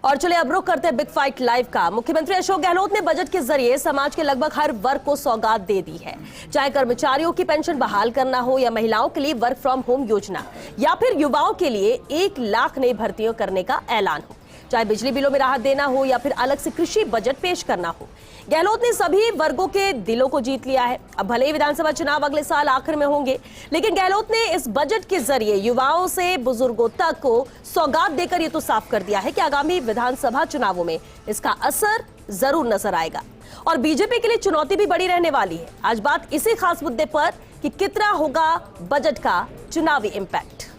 और चलिए अब रुख करते हैं बिग फाइट लाइव का। मुख्यमंत्री अशोक गहलोत ने बजट के जरिए समाज के लगभग हर वर्ग को सौगात दे दी है। चाहे कर्मचारियों की पेंशन बहाल करना हो या महिलाओं के लिए वर्क फ्रॉम होम योजना या फिर युवाओं के लिए 1 लाख नई भर्तियों करने का ऐलान हो, चाहे बिजली बिलों में राहत देना हो या फिर अलग से कृषि बजट पेश करना हो, गहलोत ने सभी वर्गों के दिलों को जीत लिया है। अब भले ही विधानसभा चुनाव अगले साल आखिर में होंगे, लेकिन गहलोत ने इस बजट के जरिए युवाओं से बुजुर्गों तक को सौगात देकर ये तो साफ कर दिया है कि आगामी विधानसभा चुनावों में इसका असर जरूर नजर आएगा और बीजेपी के लिए चुनौती भी बड़ी रहने वाली है। आज बात इसी खास मुद्दे पर कि कितना होगा बजट का चुनावी इंपैक्ट।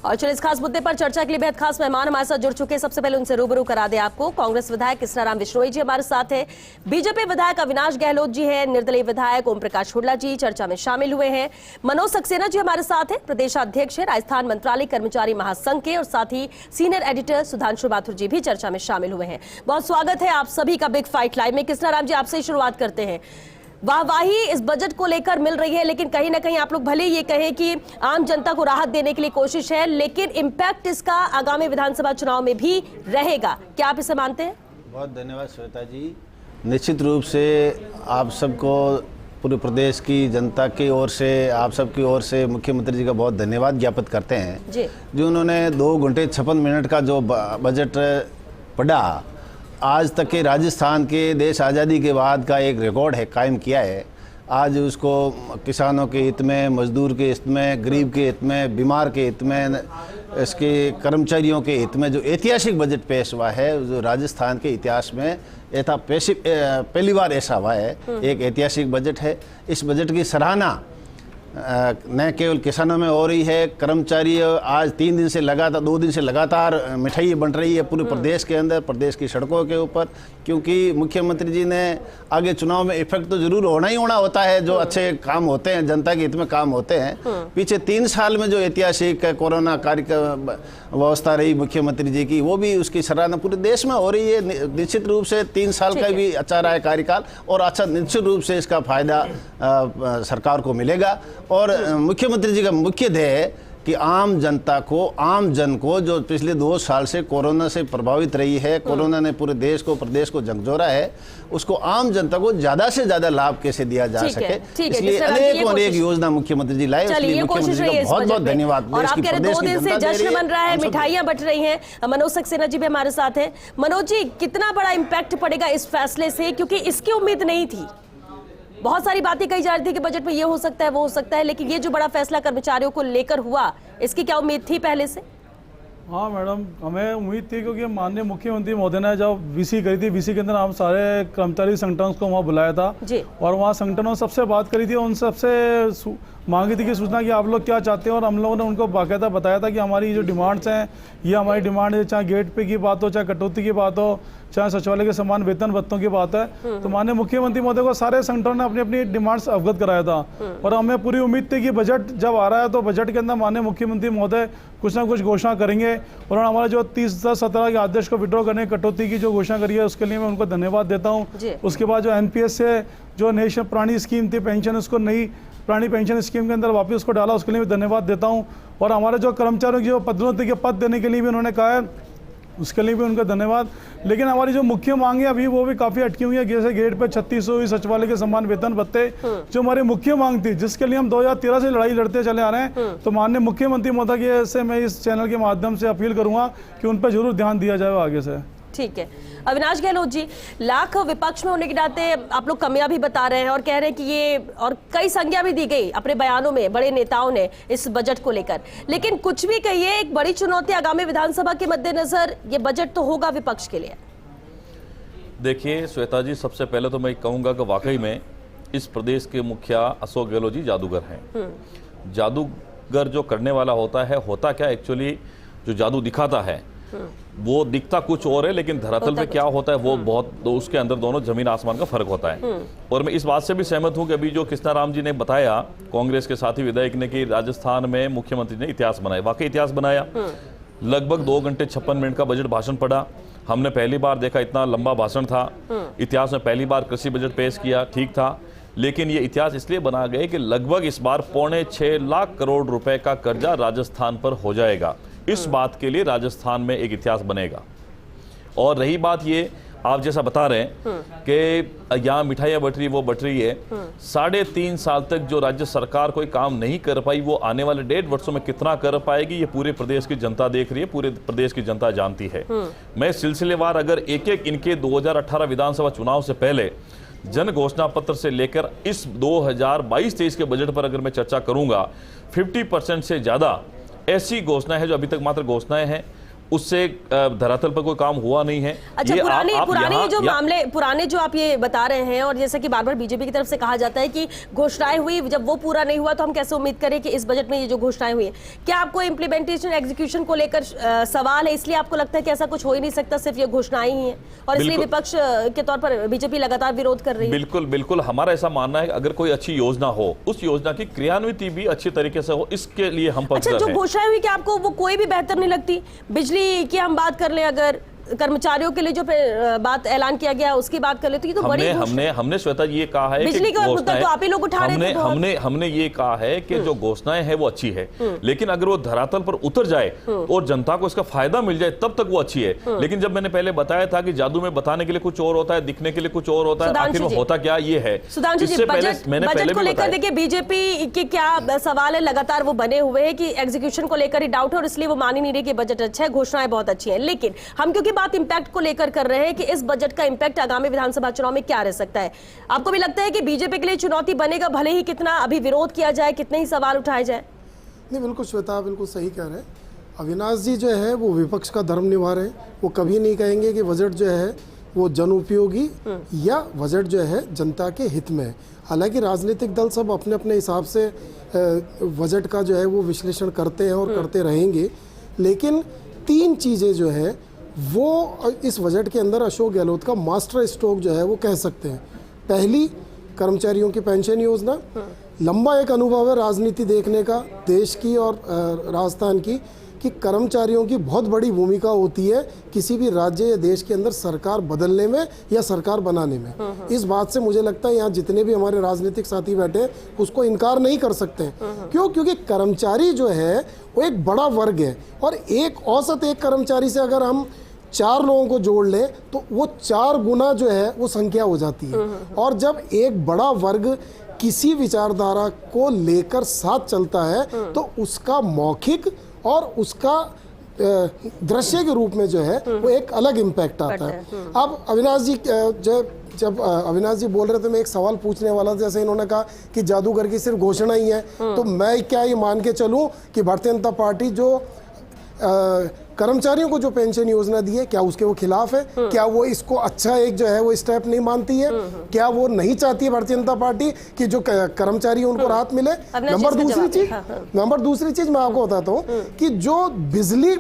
और चलिए इस खास मुद्दे पर चर्चा के लिए बेहद खास मेहमान हमारे साथ जुड़ चुके हैं। सबसे पहले उनसे रूबरू करा दे आपको। कांग्रेस विधायक कृष्णाराम बिश्नोई जी हमारे साथ हैं, बीजेपी विधायक अविनाश गहलोत जी हैं, निर्दलीय विधायक ओम प्रकाश हुड्डा जी चर्चा में शामिल हुए हैं, मनोज सक्सेना जी हमारे साथ हैं, प्रदेशाध्यक्ष है राजस्थान मंत्रालय कर्मचारी महासंघ के, और साथ ही सीनियर एडिटर सुधांशु माथुर जी भी चर्चा में शामिल हुए हैं। बहुत स्वागत है आप सभी का बिग फाइट लाइव में। कृष्णाराम जी आपसे ही शुरुआत करते हैं। वाहवाही इस बजट को लेकर मिल रही है, लेकिन कहीं ना कहीं आप लोग भले ये कहें कि आम जनता को राहत देने के लिए कोशिश है, लेकिन इम्पैक्ट इसका आगामी विधानसभा चुनाव में भी रहेगा। क्या आप इसे मानते हैं? बहुत धन्यवाद श्वेता जी। निश्चित रूप से आप सबको, पूरे प्रदेश की जनता की ओर से, आप सबकी ओर से मुख्यमंत्री जी का बहुत धन्यवाद ज्ञापित करते हैं जी, जो उन्होंने 2 घंटे 56 मिनट का जो बजट पढ़ा, आज तक के राजस्थान के देश आज़ादी के बाद का एक रिकॉर्ड है, कायम किया है। आज उसको किसानों के हित में, मजदूर के हित में, गरीब के हित में, बीमार के हित में, इसके कर्मचारियों के हित में जो ऐतिहासिक बजट पेश हुआ है, जो राजस्थान के इतिहास में पहली बार ऐसा हुआ है। एक ऐतिहासिक बजट है। इस बजट की सराहना न केवल किसानों में हो रही है, कर्मचारी आज 3 दिन से लगातार, 2 दिन से लगातार मिठाई बन रही है पूरे प्रदेश के अंदर, प्रदेश की सड़कों के ऊपर, क्योंकि मुख्यमंत्री जी ने आगे चुनाव में इफेक्ट तो जरूर होना ही होना होता है। जो अच्छे काम होते हैं, जनता के हित में काम होते हैं, पीछे 3 साल में जो ऐतिहासिक कोरोना कार्य व्यवस्था रही मुख्यमंत्री जी की, वो भी उसकी सराहना पूरे देश में हो रही है। निश्चित रूप से 3 साल का भी अच्छा रहा है कार्यकाल, और अच्छा निश्चित रूप से इसका फायदा सरकार को मिलेगा। और मुख्यमंत्री जी का मुख्य ध्येय है कि आम जनता को, आम जन को, जो पिछले 2 साल से कोरोना से प्रभावित रही है, कोरोना ने पूरे देश को, प्रदेश को झकझोरा है, उसको आम जनता को ज्यादा से ज्यादा लाभ कैसे दिया जा सके, इसलिए अनेक योजना मुख्यमंत्री जी लाए। इसलिए मुख्यमंत्री जी का बहुत बहुत धन्यवाद। और आप कह रहे 2 दिन से जश्न बन रहा है, मिठाइयां बट रही हैं। मनोज सक्सेना जी भी हमारे साथ हैं। मनोज जी, कितना बड़ा इम्पैक्ट पड़ेगा इस फैसले से, क्योंकि इसकी उम्मीद नहीं थी? बहुत सारी बातें कही जा रही थी कि बजट में ये हो सकता है, वो हो सकता है, लेकिन ये जो बड़ा फैसला कर्मचारियों को लेकर हुआ, इसकी क्या उम्मीद थी पहले से? हाँ मैडम, हमें उम्मीद थी, क्योंकि माननीय मुख्यमंत्री महोदय ने जब वीसी करी थी, वीसी के अंदर हम सारे कर्मचारी संगठनों को वहाँ बुलाया था और वहाँ संगठनों सबसे बात करी थी, उन सबसे मांगी थी कि सूचना कि आप लोग क्या चाहते हैं, और हम लोगों ने उनको बाकायदा बताया था कि हमारी जो डिमांड्स हैं, ये हमारी डिमांड है, चाहे गेट पे की बात हो, चाहे कटौती की बात हो, चाहे सचिवालय के समान वेतन भत्तों की बात है। तो माननीय मुख्यमंत्री महोदय को सारे संगठनों ने अपनी अपनी डिमांड्स अवगत कराया था, और हमें पूरी उम्मीद थी कि बजट जब आ रहा है तो बजट के अंदर माननीय मुख्यमंत्री महोदय कुछ ना कुछ घोषणा करेंगे। और हमारा जो 30/17 के आदेश को विड्रॉ करने कटौती की जो घोषणा करी है, उसके लिए मैं उनको धन्यवाद देता हूँ। उसके बाद जो NPS से जो नेशनल पुरानी स्कीम थी पेंशन, उसको नई पुरानी पेंशन स्कीम के अंदर वापस उसको डाला, उसके लिए भी धन्यवाद देता हूं। और हमारे जो कर्मचारियों की जो पदोन्नति के पद देने के लिए भी उन्होंने कहा है, उसके लिए भी उनका धन्यवाद। लेकिन हमारी जो मुख्य मांग है अभी वो भी काफ़ी अटकी हुई है, जैसे गेट पे 3600 सचिवालय के समान वेतन भत्ते, जो हमारी मुख्य मांग थी, जिसके लिए हम 2013 से लड़ाई लड़ते चले आ रहे हैं। तो माननीय मुख्यमंत्री महोदय से मैं इस चैनल के माध्यम से अपील करूँगा कि उन पर जरूर ध्यान दिया जाए आगे से। ठीक है। अविनाश गहलोत जी, लाख विपक्ष में होने के नाते आप लोग कमियां भी बता रहे हैं और कह रहे हैं कि ये, और कई संज्ञा भी दी गई अपने बयानों में बड़े नेताओं ने इस बजट को लेकर, लेकिन कुछ भी कहिए, एक बड़ी चुनौती आगामी विधानसभा के मद्देनजर ये बजट तो होगा विपक्ष के लिए। देखिए श्वेता जी, सबसे पहले तो मैं कहूंगा कि वाकई में इस प्रदेश के मुखिया अशोक गहलोत जी जादूगर हैं। जादूगर जो करने वाला होता है, होता क्या एक्चुअली, जो जादू दिखाता है वो दिखता कुछ और है, लेकिन धरातल पे क्या होता है वो बहुत, उसके अंदर दोनों जमीन आसमान का फर्क होता है। और मैं इस बात से भी सहमत हूं कि अभी जो कृष्णाराम जी ने बताया, कांग्रेस के साथी विधायक ने, कि राजस्थान में मुख्यमंत्री ने इतिहास बनाया, वाकई इतिहास बनाया। लगभग 2 घंटे 56 मिनट का बजट भाषण पढ़ा। हमने पहली बार देखा इतना लंबा भाषण था। इतिहास में पहली बार कृषि बजट पेश किया, ठीक था, लेकिन ये इतिहास इसलिए बना गए कि लगभग इस बार 6.25 लाख करोड़ रुपए का कर्जा राजस्थान पर हो जाएगा। इस बात के लिए राजस्थान में एक इतिहास बनेगा। और रही बात ये, आप जैसा बता रहे हैं कि यहाँ मिठाइयाँ बट रही, वो बट रही है। 3.5 साल तक जो राज्य सरकार कोई काम नहीं कर पाई, वो आने वाले 1.5 वर्षों में कितना कर पाएगी, ये पूरे प्रदेश की जनता देख रही है, पूरे प्रदेश की जनता जानती है। मैं सिलसिलेवार अगर एक एक इनके 2018 विधानसभा चुनाव से पहले जन घोषणा पत्र से लेकर इस 2022-23 के बजट पर अगर मैं चर्चा करूंगा, 50% से ज्यादा ऐसी घोषणाएं हैं जो अभी तक मात्र घोषणाएं हैं, उससे धरातल पर कोई काम हुआ नहीं है। अच्छा, पुराने जो आप ये बता रहे हैं, और जैसा कि बार बार बीजेपी की तरफ से कहा जाता है कि घोषणाएं हुई, जब वो पूरा नहीं हुआ तो हम कैसे उम्मीद करें कि इस बजट में ये जो घोषणाएं हुई है, क्या आपको इम्प्लीमेंटेशन एग्जीक्यूशन को लेकर सवाल है, इसलिए आपको लगता है कि ऐसा कुछ हो ही नहीं सकता, सिर्फ ये घोषणाएं ही है, और इसलिए विपक्ष के तौर पर बीजेपी लगातार विरोध कर रही है? बिल्कुल बिल्कुल, हमारा ऐसा मानना है कि अगर कोई अच्छी योजना हो, उस योजना की क्रियान्विति भी अच्छी तरीके से हो, इसके लिए हम अच्छा, जो घोषणाएं हुई, क्या आपको वो कोई भी बेहतर नहीं लगती? बिजली की हम बात कर लें, अगर कर्मचारियों के लिए जो बात ऐलान किया गया उसकी बात कर ले, तो ये तो बड़ी हमने श्वेता जी ये कहा है बिजली का मुद्दा तो आप ही लोग उठा रहे थे। हमने ये कहा है कि जो घोषणाएं हैं वो अच्छी है, लेकिन अगर वो धरातल पर उतर जाए और जनता को इसका फायदा मिल जाए तब तक वो अच्छी है। लेकिन जब मैंने पहले बताया था कि जादू में बताने के लिए कुछ और होता है, दिखने के लिए कुछ और होता है, आखिर में होता क्या ये है। सुधांशु जी, बजट को लेकर देखिए बीजेपी के क्या सवाल है, लगातार वो बने हुए हैं कि एग्जीक्यूशन को लेकर ही डाउट है, और इसलिए वो मान ही नहीं रहे कि बजट अच्छा है, घोषणाएं बहुत अच्छी है। लेकिन हम क्योंकि बात इंपैक्ट को लेकर कर रहे हैं कि इस बजट का इंपैक्ट आगामी विधानसभा चुनाव में क्या रह सकता है, आपको भी लगता है कि बीजेपी के लिए चुनौती बनेगा, भले ही कितना अभी विरोध किया जाए, कितने ही सवाल उठाए जाए? नहीं, बिल्कुल श्वेता, बिल्कुल सही कह रहे हैं। अविनाश जी जो है वो विपक्ष का धर्म निभा रहे हैं। वो कभी नहीं कहेंगे कि बजट जो है वो जन उपयोगी या बजट जो है जनता के हित में है। हालांकि राजनीतिक दल सब अपने अपने हिसाब से बजट का जो है वो विश्लेषण करते हैं और करते रहेंगे, लेकिन 3 चीज़ें जो है वो इस बजट के अंदर अशोक गहलोत का मास्टर स्ट्रोक जो है वो कह सकते हैं। पहली, कर्मचारियों की पेंशन योजना। लंबा एक अनुभव है राजनीति देखने का देश की और राजस्थान की, कि कर्मचारियों की बहुत बड़ी भूमिका होती है किसी भी राज्य या देश के अंदर सरकार बदलने में या सरकार बनाने में। इस बात से मुझे लगता है यहाँ जितने भी हमारे राजनीतिक साथी बैठे हैं उसको इनकार नहीं कर सकते हैं। क्यों? क्योंकि कर्मचारी जो है वो एक बड़ा वर्ग है, और एक औसत एक कर्मचारी से अगर हम 4 लोगों को जोड़ लें तो वो 4 गुना जो है वो संख्या हो जाती है। और जब एक बड़ा वर्ग किसी विचारधारा को लेकर साथ चलता है तो उसका मौखिक और उसका दृश्य के रूप में जो है वो एक अलग इम्पैक्ट आता है। अब अविनाश जी जब अविनाश जी बोल रहे थे, मैं एक सवाल पूछने वाला था। जैसे इन्होंने कहा कि जादूगर की सिर्फ घोषणा ही है, तो मैं क्या ये मान के चलूं कि भारतीय जनता पार्टी जो कर्मचारियों को जो पेंशन योजना दी है, क्या उसके वो खिलाफ है? क्या वो इसको अच्छा एक जो है वो स्टेप नहीं मानती है? क्या वो नहीं चाहती है भारतीय जनता पार्टी कि जो कर्मचारी उनको राहत मिले? नंबर दूसरी चीज मैं आपको बताता हूँ कि जो बिजली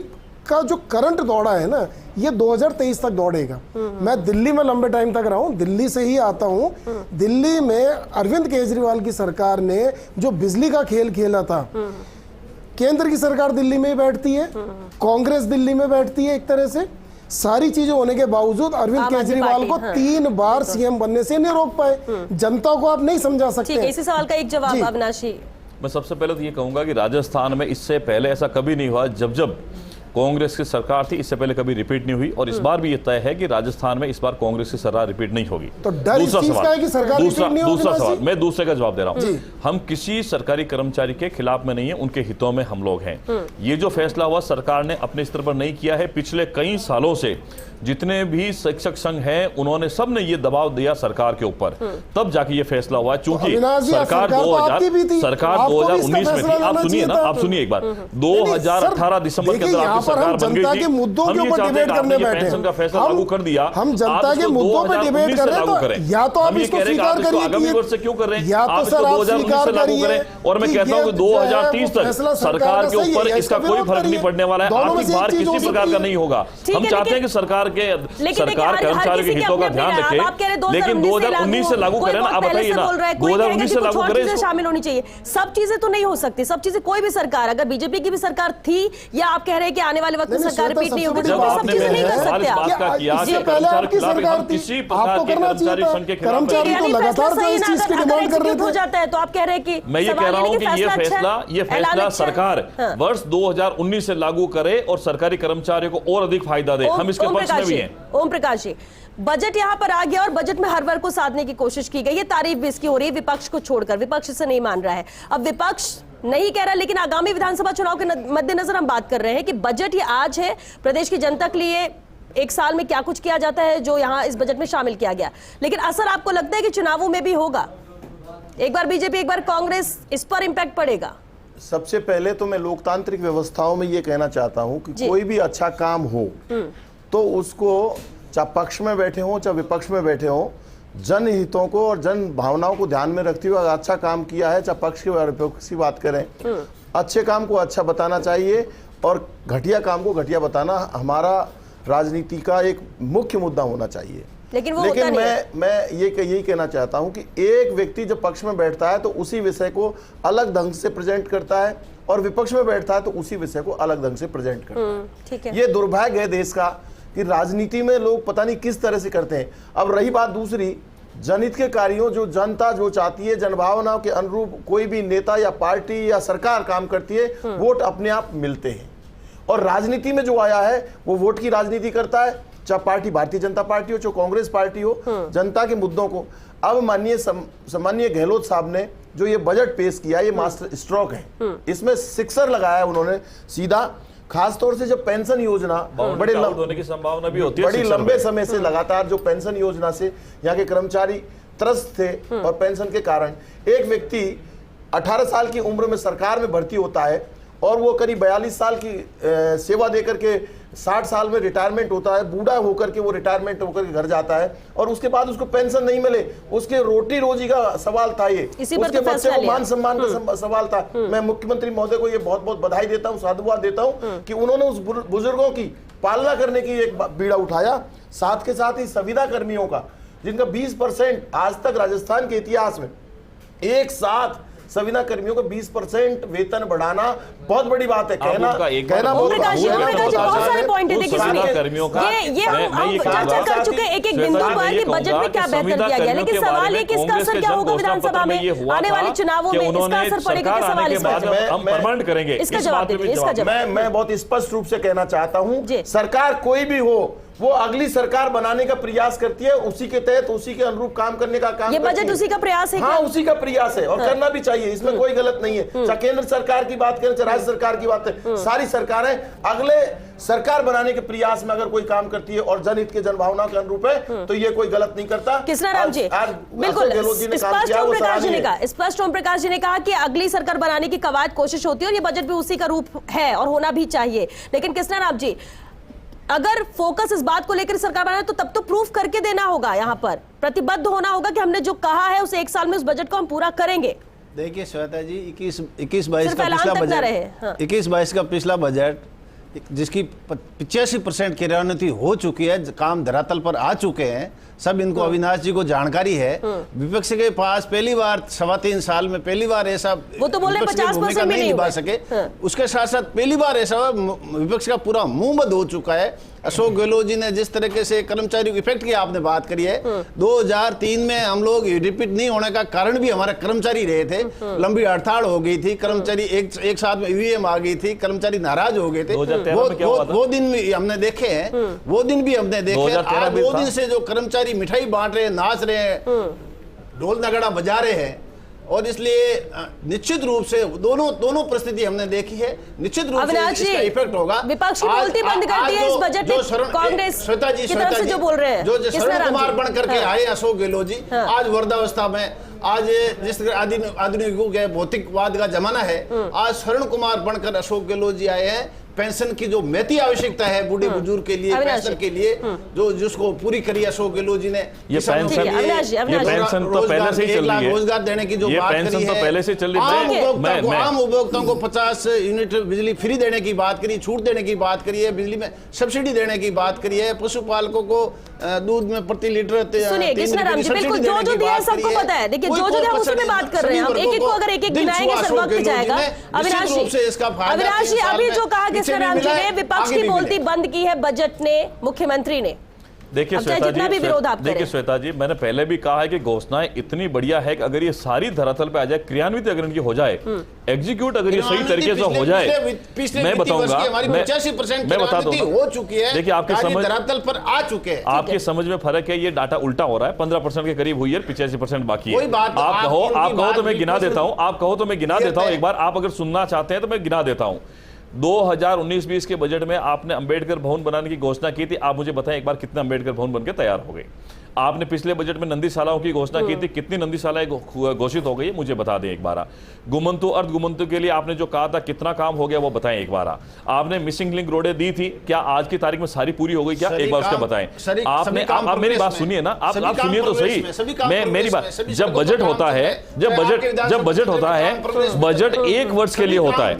का जो करंट दौड़ा है ना, ये 2023 तक दौड़ेगा। मैं दिल्ली में लंबे टाइम तक रहा हूँ, दिल्ली से ही आता हूँ। दिल्ली में अरविंद केजरीवाल की सरकार ने जो बिजली का खेल खेला था, केंद्र की सरकार दिल्ली में ही बैठती है, कांग्रेस दिल्ली में बैठती है, एक तरह से सारी चीजें होने के बावजूद अरविंद केजरीवाल को 3 बार सीएम बनने से नहीं रोक पाए। जनता को आप नहीं समझा सकते। इसी सवाल का एक जवाब अविनाशी। मैं सबसे पहले तो ये कहूंगा कि राजस्थान में इससे पहले ऐसा कभी नहीं हुआ। जब कांग्रेस की सरकार थी, इससे पहले कभी रिपीट नहीं हुई, और इस बार भी ये तय है कि राजस्थान में इस बार कांग्रेस की सरकार रिपीट नहीं होगी। तो दूसरा सवाल मैं दूसरे का जवाब दे रहा हूँ। हम किसी सरकारी कर्मचारी के खिलाफ में नहीं है, उनके हितों में हम लोग हैं। ये जो फैसला हुआ सरकार ने अपने स्तर पर नहीं किया है। पिछले कई सालों से जितने भी शिक्षक संघ हैं उन्होंने सब ने ये दबाव दिया सरकार के ऊपर, तब जाके ये फैसला हुआ। चूंकि सरकार 2019 में थी। आप सुनिए ना, आप सुनिए एक बार, 2018 दिसंबर के अंदर आपकी सरकार बन गई थी। मुद्दों के ऊपर डिबेट करने बैठे हैं। पेंशन का फैसला लागू कर दिया। हम जनता के मुद्दों पर डिबेट कर रहे हैं, या तो आप इसको स्वीकार करिए आगामी वर्ष से क्यों कर रहे हैं, या तो सर आप स्वीकार करिए। और मैं कहता हूँ कि 2030 तक सरकार के ऊपर इसका कोई फर्क नहीं पड़ने वाला है। आर्थिक भार किसी प्रकार का नहीं होगा। हम चाहते हैं कि सरकार कर्मचारियों के हितों का ध्यान रखे, लेकिन 2019 से लागू करें ना। आप बताइए ना, 2019 से लागू करें, शामिल होनी चाहिए। सब चीजें तो नहीं हो सकती, सब चीजें कोई भी सरकार, अगर बीजेपी की भी सरकार थी या आप कह रहे हैं कि आने वाले वक्त में नहीं, सरकार श्वेता, रिपीट नहीं सबसे होगी, बड़ी तो ये बात सब में चीजें नहीं है, कर सवाल सकते इस आप। बात का किया इससे कि पहले कर्मचारी आपकी खिलाफ सरकार हम थी, किसी प्रकार आपको के करना कर्मचारी चाहिए संघ के था। खिलाफ कर्मचारी नहीं। तो यानी लगातार फैसला सही इस ना, चीज की अगर डिमांड कर रहे execute हो थे। जाता है तो आप कह रहे हैं कि मैं ये सवाल कह रहा नहीं हूं कि कि ये अच्छा है, फैसला ऐलान अच्छा है। सरकार हाँ। वर्ष 2019 से लागू करे और सरकारी कर्मचारियों को और अधिक फायदा दे। हम इसके पक्ष में भी हैं। ओम प्रकाश जी, बजट यहां पर आ गया और बजट में हर वर्ग को साधने की कोशिश की गई है, तारीफ भी इसकी हो रही है विपक्ष को छोड़कर। विपक्ष इसे नहीं मान रहा है। अब विपक्ष नहीं कह रहा, लेकिन आगामी विधानसभा चुनाव के मद्देनजर हम बात कर रहे हैं कि बजट ये आज है, प्रदेश की जनता के लिए एक साल में क्या कुछ किया जाता है जो यहां इस बजट में शामिल किया गया, लेकिन असर आपको लगता है कि चुनावों में भी होगा? एक बार बीजेपी, एक बार कांग्रेस, इस पर इंपैक्ट पड़ेगा? सबसे पहले तो मैं लोकतांत्रिक व्यवस्थाओं में ये कहना चाहता हूं कि कोई भी अच्छा काम हो तो उसको चाहे पक्ष में बैठे हों चाहे विपक्ष में बैठे हों, जनहितों को और जन भावनाओं को ध्यान में रखते हुए अगर अच्छा काम किया है, चाहे पक्ष की या विपक्ष की बात करें, अच्छे काम को अच्छा बताना चाहिए और घटिया काम को घटिया बताना हमारा राजनीति का एक मुख्य मुद्दा होना चाहिए। लेकिन वो होता नहीं है। मैं यही कहना चाहता हूं कि एक व्यक्ति जब पक्ष में बैठता है तो उसी विषय को अलग ढंग से प्रेजेंट करता है और विपक्ष में बैठता है तो उसी विषय को अलग ढंग से प्रेजेंट करता है। ठीक है। ये दुर्भाग्य है देश का कि राजनीति में लोग पता नहीं किस तरह से करते हैं। अब रही बात दूसरी, जनहित के कार्यों जो जनता जो चाहती है, जनभावनाओं के अनुरूप कोई भी नेता या पार्टी या सरकार काम करती है, वोट अपने आप मिलते हैं। और राजनीति में जो आया है वो वोट की राजनीति करता है, चाहे पार्टी भारतीय जनता पार्टी हो चाहे कांग्रेस पार्टी हो, जनता के मुद्दों को। अब माननीय गहलोत साहब ने जो ये बजट पेश किया, ये मास्टर स्ट्रोक है, इसमें सिक्सर लगाया उन्होंने सीधा, खासतौर से जब पेंशन योजना बड़े होने की संभावना भी होती है, बड़ी लंबे समय से लगातार जो पेंशन योजना से यहाँ के कर्मचारी त्रस्त थे और पेंशन के कारण एक व्यक्ति 18 साल की उम्र में सरकार में भर्ती होता है और वो करीब 42 साल की सेवा देकर के 60 साल में रिटायरमेंट होता है, बूढ़ा होकर के वो रिटायरमेंट होकर के घर जाता है और उसके बाद उसको पेंशन नहीं मिले, उसके रोटी रोजी का सवाल था, ये उसके बच्चे को मान सम्मान का सवाल था। मैं मुख्यमंत्री महोदय को ये बहुत बहुत बधाई देता हूँ, साधुवाद देता हूँ कि उन्होंने उस बुजुर्गों की पालना करने की एक बीड़ा उठाया। साथ के साथ ही संविदा कर्मियों का, जिनका 20% आज तक राजस्थान के इतिहास में एक साथ संविदा कर्मियों को 20% वेतन बढ़ाना बहुत बड़ी बात है। कहना बहुत सारे पॉइंट है। देखिए ये हम चर्चा कर चुके हैं एक बिंदु पर कि बजट में क्या बेहतर किया गया, लेकिन सवाल ये कि इसका असर क्या होगा विधानसभा में आने वाले चुनावों में, इसका असर पड़ेगा क्या? सवाल हम परमानेंट करेंगे, इसका जवाब दीजिए, इसका जवाब। मैं बहुत स्पष्ट रूप से कहना चाहता हूं, सरकार कोई भी हो वो अगली सरकार बनाने का प्रयास करती है, उसी के तहत उसी के अनुरूप काम करने का काम ये बजट उसी का प्रयास है। हाँ, उसी का प्रयास है और करना भी चाहिए, इसमें कोई गलत नहीं है। चाहे केंद्र सरकार की बात करें चाहे राज्य सरकार की बात करें, सारी सरकारें अगले सरकार बनाने के प्रयास में अगर कोई काम करती है और जनहित के जनभावना के अनुरूप है तो ये कोई गलत नहीं करता। कृष्णाराम जी बिल्कुल स्पष्ट ओम प्रकाश जी ने कहा कि अगली सरकार बनाने की कवायद कोशिश होती है और ये बजट भी उसी का रूप है और होना भी चाहिए। लेकिन कृष्णाराम जी, अगर फोकस इस बात को लेकर सरकार बनाए तो तब तो प्रूफ करके देना होगा, यहाँ पर प्रतिबद्ध होना होगा कि हमने जो कहा है उसे एक साल में उस बजट को हम पूरा करेंगे। देखिए श्वेता जी, 21-22 का पिछला बजट, 21-22 का पिछला बजट जिसकी 85% क्रियान्वित हो चुकी है, काम धरातल पर आ चुके हैं, सब इनको अविनाश जी को जानकारी है। विपक्ष के पास पहली बार 3.25 साल में पहली बार ऐसा वो तो बोले 50% नहीं निभा सके, उसके साथ साथ पहली बार ऐसा विपक्ष का पूरा मुंह बंद हो चुका है। अशोक गहलोत जी ने जिस तरीके से कर्मचारी इफेक्ट की आपने बात करी है, 2003 में हम लोग रिपीट नहीं होने का कारण भी हमारे कर्मचारी रहे थे, लंबी हड़ताल हो गई थी, कर्मचारी एक साथ में ईवीएम आ गई थी, कर्मचारी नाराज हो गए थे, वो दिन भी हमने देखे हैं, वो दिन भी हमने देखे। आज 2 दिन से जो कर्मचारी मिठाई बांट रहे हैं, नाच रहे हैं, ढोल नगाड़ा बजा रहे हैं, और इसलिए निश्चित रूप से दोनों परिस्थिति हमने देखी है, निश्चित रूप से इसका इफेक्ट होगा। विपक्ष की बोलती बंद कर दी है इस बजट में कांग्रेस की तरफ से जो बोल रहे हैं, जो शरण कुमार बन करके आए अशोक गहलोत जी, आज वृद्धावस्था में, आज जिस आधुनिक युग है, भौतिकवाद का जमाना है, आज शरण कुमार बनकर अशोक गहलोत जी आए हैं। पेंशन की जो महती आवश्यकता है बूढ़े बुजुर्ग के लिए, पेंशन के लिए, जो जिसको पूरी करी अशोक गहलोत जी ने, ये पेंशन तो पहले से ही चल रही है, रोजगार देने की जो बात करी है, तो पहले से चल रही है। आम उपभोक्ताओं को 50 यूनिट बिजली फ्री देने की बात करी, छूट देने की बात करी है, बिजली में सब्सिडी देने की बात करी है, पशुपालकों को दूध में प्रति लीटर सुनिए कृष्णाराम जी, बिल्कुल जो दिया है सबको पता है। देखिए जो हम उसी में बात कर रहे हैं, हम एक-एक को अगर एक-एक गिनाएंगे सर वक्त जाएगा। अविनाश जी अभी जो कहा कि कृष्ण राम जी ने विपक्ष की बोलती बंद की है बजट ने, मुख्यमंत्री ने। देखिए अब चाहे जितना भी विरोध आप देखिए करें। श्वेता जी, मैंने पहले भी कहा है कि घोषणाएं इतनी बढ़िया है कि अगर ये सारी धरातल पे आ जाए, क्रियान्वित अगर इनकी हो जाए, एग्जीक्यूट अगर ये सही तरीके से हो जाए, मैं बताऊंगा, मैं बता दूंगा हो चुकी है। देखिए आपके समझ धरातल पर आ चुके हैं। आपके समझ में फर्क है, ये डाटा उल्टा हो रहा है, 15% के करीब हुई है, 85% बाकी है। बात आप कहो तो मैं गिना देता हूं, आप कहो तो मैं गिना देता हूं, एक बार आप अगर सुनना चाहते हैं तो मैं गिना देता हूं। 2019-20 के बजट में आपने अंबेडकर भवन बनाने की घोषणा की थी। आप मुझे बताएं एक बार कितने अंबेडकर भवन बनकर तैयार हो गए। आपने पिछले बजट में नंदीशालाओं की घोषणा की थी, कितनी नंदीशालाएं घोषित हो गई मुझे बता दें एक बार। गुमंतु अर्ध गुमंतु के लिए आपने जो कहा था कितना काम हो गया वो बताएं एक बार। आपने मिसिंग लिंक रोडें दी थी, क्या आज की तारीख में सारी पूरी हो गई क्या, एक बार उसका बताएं। आपने आप मेरी बात सुनिए ना, आप सुनिए तो सही, मैं मेरी बात, जब बजट होता है, जब बजट होता है, बजट एक वर्ष के लिए होता है,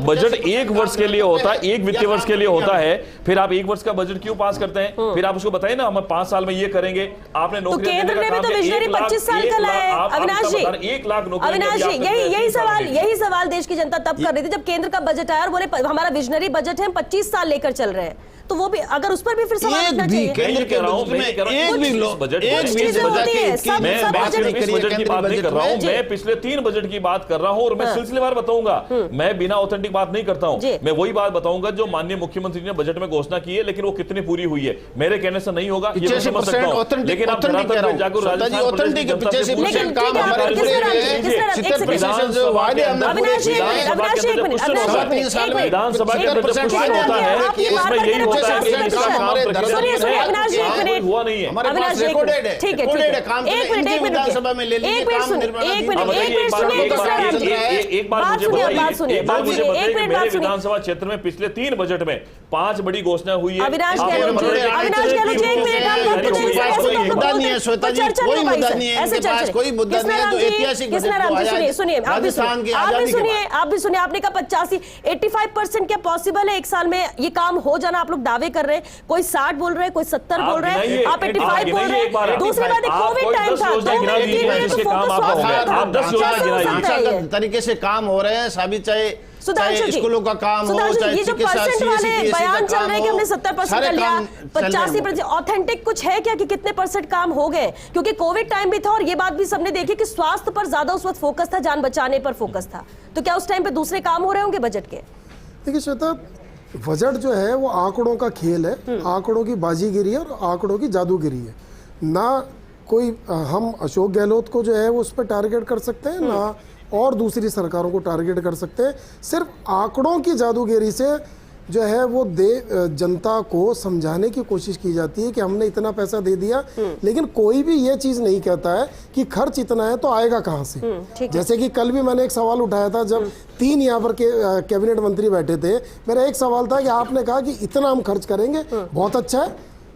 बजट एक वर्ष के लिए होता है, एक वित्तीय वर्ष के लिए होता है। फिर आप एक वर्ष का बजट क्यों पास करते हैं? फिर आप उसको बताइए ना, हम 5 साल में ये करेंगे। आपने तो केंद्र ने भी तो विजनरी 25 साल का लाया है। अविनाश जी, 1 लाख नौकरी, अविनाश जी, यही सवाल देश की जनता तब कर रही थी जब केंद्र का बजट आया और बोले हमारा विजनरी बजट है, हम 25 साल लेकर चल रहे हैं। तो वो भी अगर उस पर भी फिर सवाल उठना चाहिए। मैं ये कह रहा हूं, बजट की बात नहीं कर रहा हूं, मैं पिछले 3 बजट की बात कर रहा हूं और मैं सिलसिलेवार बताऊंगा। मैं बिना ऑथेंटिक बात नहीं करता हूं, मैं वही बात बताऊंगा जो माननीय मुख्यमंत्री ने बजट में घोषणा की है, लेकिन वो कितनी पूरी हुई है मेरे कहने से नहीं होगा, ये मैं समझ सकता हूं। लेकिन आप जाकर विधानसभा के अंदर कुछ होता है, इसमें यही होता है कि इसका काम हुआ नहीं है। हमारे पास रिकॉर्डेड है, ठीक है, विधानसभा में ले लीजिए। एक बात मुझे बताइए, मेरे विधानसभा क्षेत्र में पिछले 3 बजट में 5 बड़ी घोषणाएं हुई है। अविनाश गहलोत जी, कोई मुद्दा नहीं है, इनके पास कोई मुद्दा नहीं है, तो ऐतिहासिक सुनिए, आप भी सुनिए, आपने कहा 85% क्या पॉसिबल है एक साल में ये काम हो जाना? आप लोग दावे कर रहे हैं, कोई 60 बोल रहे हैं, कोई 70 बोल रहे हैं, आप 85 बोल रहे हैं। दूसरी बात, कोविड टाइम था, 2 महीने 3 महीने तो फोकस तरीके से काम हो रहे हैं, साबित चाहे सुधांशु जी, स्कूलों का काम हो, चाहे ये जो परसेंट वाले बयान चल रहे हैं कि हमने 70% का लिया, 85%, ऑथेंटिक कुछ है क्या कि कितने परसेंट काम हो गए? क्योंकि कोविड टाइम भी था और ये बात भी सबने देखी कि स्वास्थ्य पर ज्यादा उस वक्त फोकस था, जान बचाने पर फोकस था। तो क्या उस टाइम पे दूसरे काम हो रहे होंगे बजट के? देखिए श्वेता, बजट जो है वो आंकड़ों का खेल है, आंकड़ों की बाजीगिरी है और आंकड़ों की जादूगिरी है ना। कोई हम अशोक गहलोत को जो है वो उस पर टारगेट कर सकते हैं ना और दूसरी सरकारों को टारगेट कर सकते हैं। सिर्फ आंकड़ों की जादूगिरी से जो है वो जनता को समझाने की कोशिश की जाती है कि हमने इतना पैसा दे दिया, लेकिन कोई भी ये चीज़ नहीं कहता है कि खर्च इतना है तो आएगा कहाँ से। जैसे कि कल भी मैंने एक सवाल उठाया था, जब 3 यहाँ पर कैबिनेट मंत्री बैठे थे, मेरा एक सवाल था कि आपने कहा कि इतना हम खर्च करेंगे, बहुत अच्छा है,